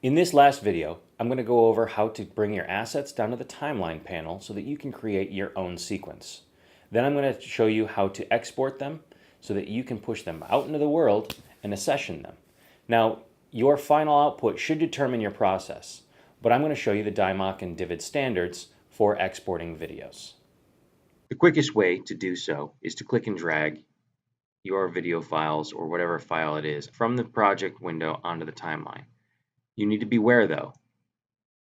In this last video, I'm going to go over how to bring your assets down to the timeline panel so that you can create your own sequence. Then I'm going to show you how to export them so that you can push them out into the world and accession them. Now, your final output should determine your process, but I'm going to show you the DIMOC and DIVID standards for exporting videos. The quickest way to do so is to click and drag your video files or whatever file it is from the project window onto the timeline. You need to beware though,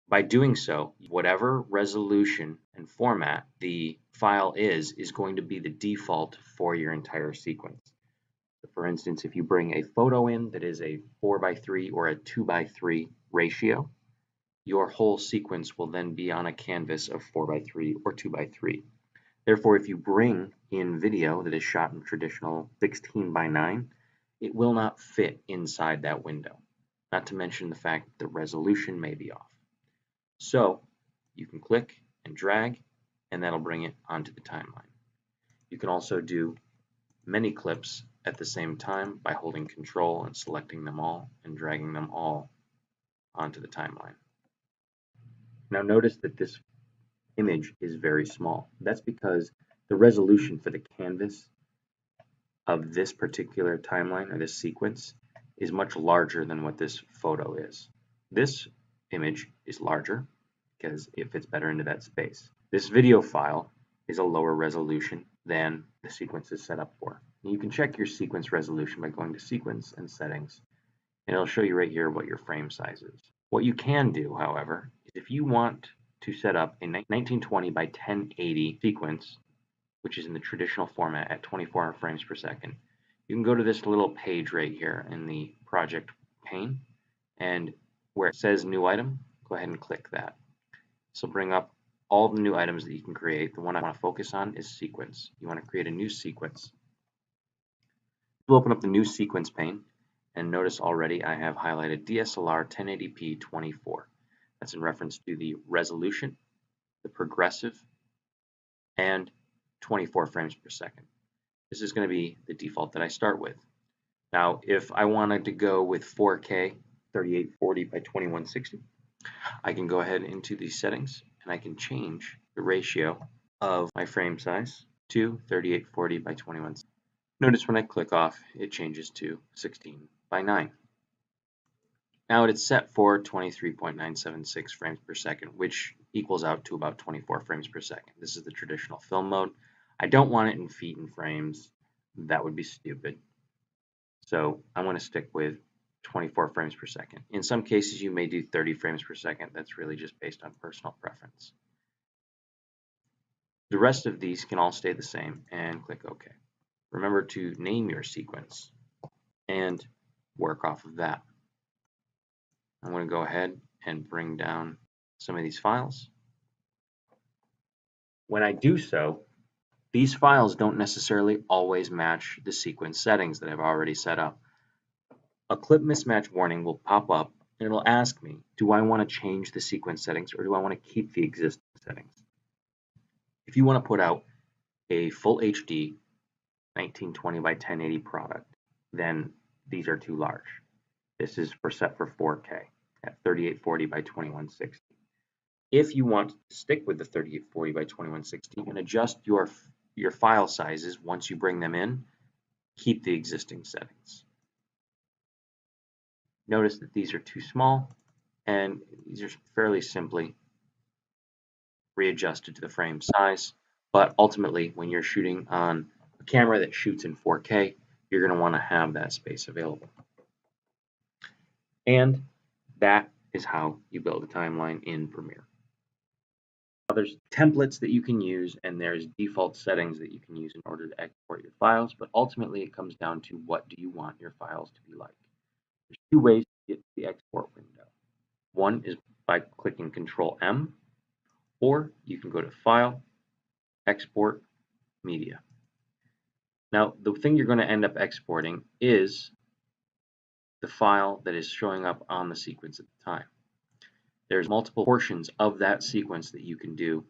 by doing so, whatever resolution and format the file is going to be the default for your entire sequence. So for instance, if you bring a photo in that is a 4:3 or a 2:3 ratio, your whole sequence will then be on a canvas of 4:3 or 2:3. Therefore, if you bring in video that is shot in traditional 16:9, it will not fit inside that window, not to mention the fact that the resolution may be off. So you can click and drag, and that'll bring it onto the timeline. You can also do many clips at the same time by holding Control and selecting them all and dragging them all onto the timeline. Now notice that this image is very small. That's because the resolution for the canvas of this particular timeline or this sequence is much larger than what this photo is. This image is larger because it fits better into that space. This video file is a lower resolution than the sequence is set up for. And you can check your sequence resolution by going to Sequence and Settings, and it'll show you right here what your frame size is. What you can do, however, is if you want to set up a 1920 by 1080 sequence, which is in the traditional format at 24 frames per second, you can go to this little page right here in the project pane, and where it says New Item, go ahead and click that. So bring up all the new items that you can create. The one I want to focus on is sequence. You want to create a new sequence. We'll open up the new sequence pane, and notice already I have highlighted DSLR 1080p 24. That's in reference to the resolution, the progressive, and 24 frames per second. This is going to be the default that I start with. Now, if I wanted to go with 4K 3840 by 2160, I can go ahead into the settings and I can change the ratio of my frame size to 3840 by 2160. Notice when I click off, it changes to 16:9. Now it's set for 23.976 frames per second, which equals out to about 24 frames per second. This is the traditional film mode. I don't want it in feet and frames. That would be stupid. So I want to stick with 24 frames per second. In some cases, you may do 30 frames per second. That's really just based on personal preference. The rest of these can all stay the same, and click OK. Remember to name your sequence and work off of that. I'm going to go ahead and bring down some of these files. When I do so, these files don't necessarily always match the sequence settings that I've already set up. A clip mismatch warning will pop up and it'll ask me, do I want to change the sequence settings or do I want to keep the existing settings? If you want to put out a full HD 1920 by 1080 product, then these are too large. This is set for 4K at 3840 by 2160. If you want to stick with the 3840 by 2160 and adjust your file sizes once you bring them in, keep the existing settings. Notice that these are too small, and these are fairly simply readjusted to the frame size. But ultimately, when you're shooting on a camera that shoots in 4K, you're going to want to have that space available. And that is how you build a timeline in Premiere. Now, there's templates that you can use, and there's default settings that you can use in order to export your files, but ultimately it comes down to what do you want your files to be like. There's two ways to get to the export window. One is by clicking Control M, or you can go to File, Export, Media. Now, the thing you're going to end up exporting is the file that is showing up on the sequence at the time. There's multiple portions of that sequence that you can do,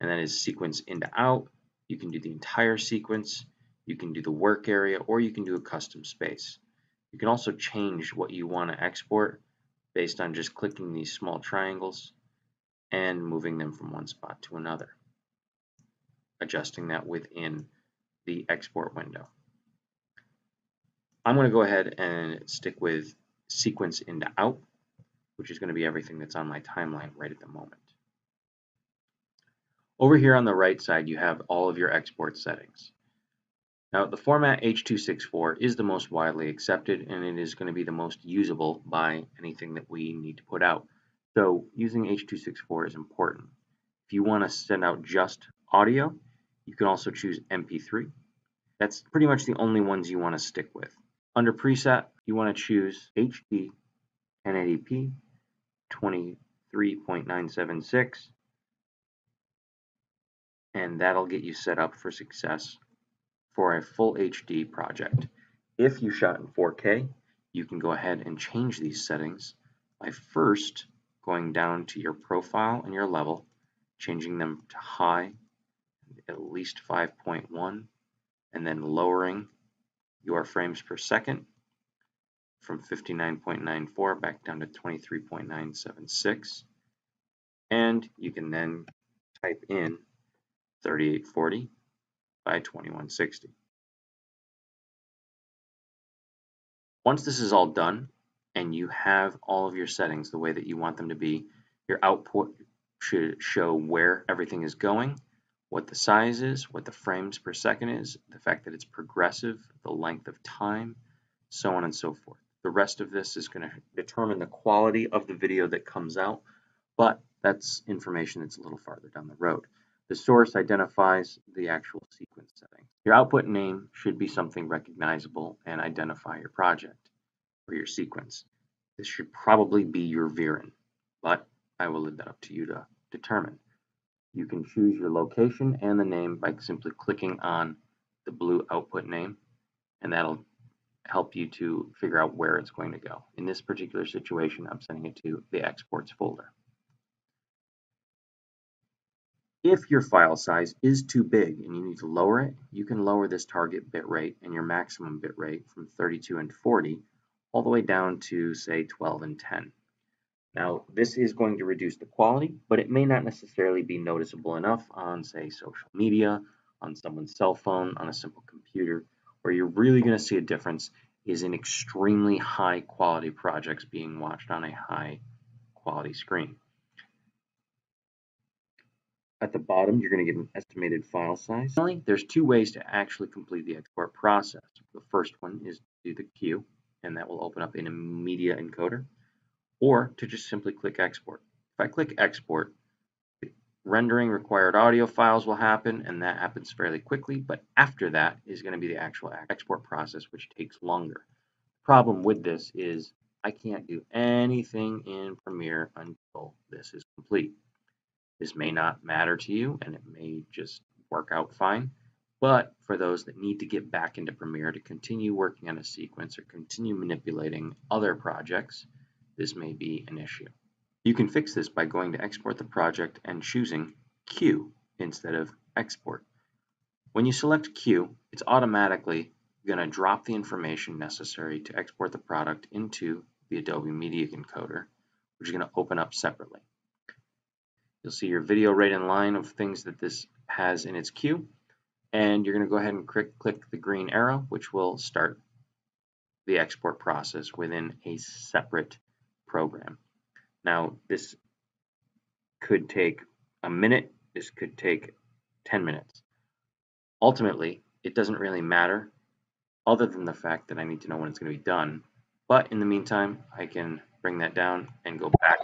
and that is sequence in to out. You can do the entire sequence, you can do the work area, or you can do a custom space. You can also change what you want to export based on just clicking these small triangles and moving them from one spot to another, adjusting that within the export window. I'm going to go ahead and stick with sequence into out, which is going to be everything that's on my timeline right at the moment. Over here on the right side, you have all of your export settings. Now, the format H.264 is the most widely accepted, and it is going to be the most usable by anything that we need to put out. So using H.264 is important. If you want to send out just audio, you can also choose MP3. That's pretty much the only ones you want to stick with. Under preset, you want to choose HD 1080p 23.976, and that'll get you set up for success for a full HD project. If you shot in 4K, you can go ahead and change these settings by first going down to your profile and your level, changing them to high, at least 5.1, and then lowering your frames per second from 59.94 back down to 23.976. And you can then type in 3840 by 2160. Once this is all done and you have all of your settings the way that you want them to be, your output should show where everything is going, what the size is, what the frames per second is, the fact that it's progressive, the length of time, so on and so forth. The rest of this is going to determine the quality of the video that comes out, but that's information that's a little farther down the road. The source identifies the actual sequence setting. Your output name should be something recognizable and identify your project or your sequence. This should probably be your VRIN, but I will leave that up to you to determine. You can choose your location and the name by simply clicking on the blue output name, and that'll help you to figure out where it's going to go. In this particular situation, I'm sending it to the exports folder. If your file size is too big and you need to lower it, you can lower this target bitrate and your maximum bitrate from 32 and 40 all the way down to, say, 12 and 10. Now, this is going to reduce the quality, but it may not necessarily be noticeable enough on, say, social media, on someone's cell phone, on a simple computer. Where you're really going to see a difference is in extremely high quality projects being watched on a high quality screen. At the bottom, you're going to get an estimated file size. Finally, there's two ways to actually complete the export process. The first one is to do the queue, and that will open up in a media encoder, or to just simply click export. If I click export, rendering required audio files will happen, and that happens fairly quickly, but after that is going to be the actual export process, which takes longer. The problem with this is I can't do anything in Premiere until this is complete. This may not matter to you, and it may just work out fine, but for those that need to get back into Premiere to continue working on a sequence or continue manipulating other projects, this may be an issue. You can fix this by going to export the project and choosing Queue instead of export. When you select Queue, it's automatically going to drop the information necessary to export the product into the Adobe Media Encoder, which is going to open up separately. You'll see your video right in line of things that this has in its queue, and you're going to go ahead and click the green arrow, which will start the export process within a separate program. Now, this could take a minute, this could take 10 minutes. Ultimately, it doesn't really matter other than the fact that I need to know when it's going to be done. But in the meantime, I can bring that down and go back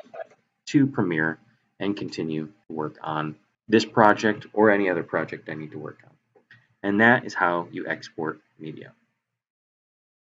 to Premiere and continue to work on this project or any other project I need to work on. And that is how you export media.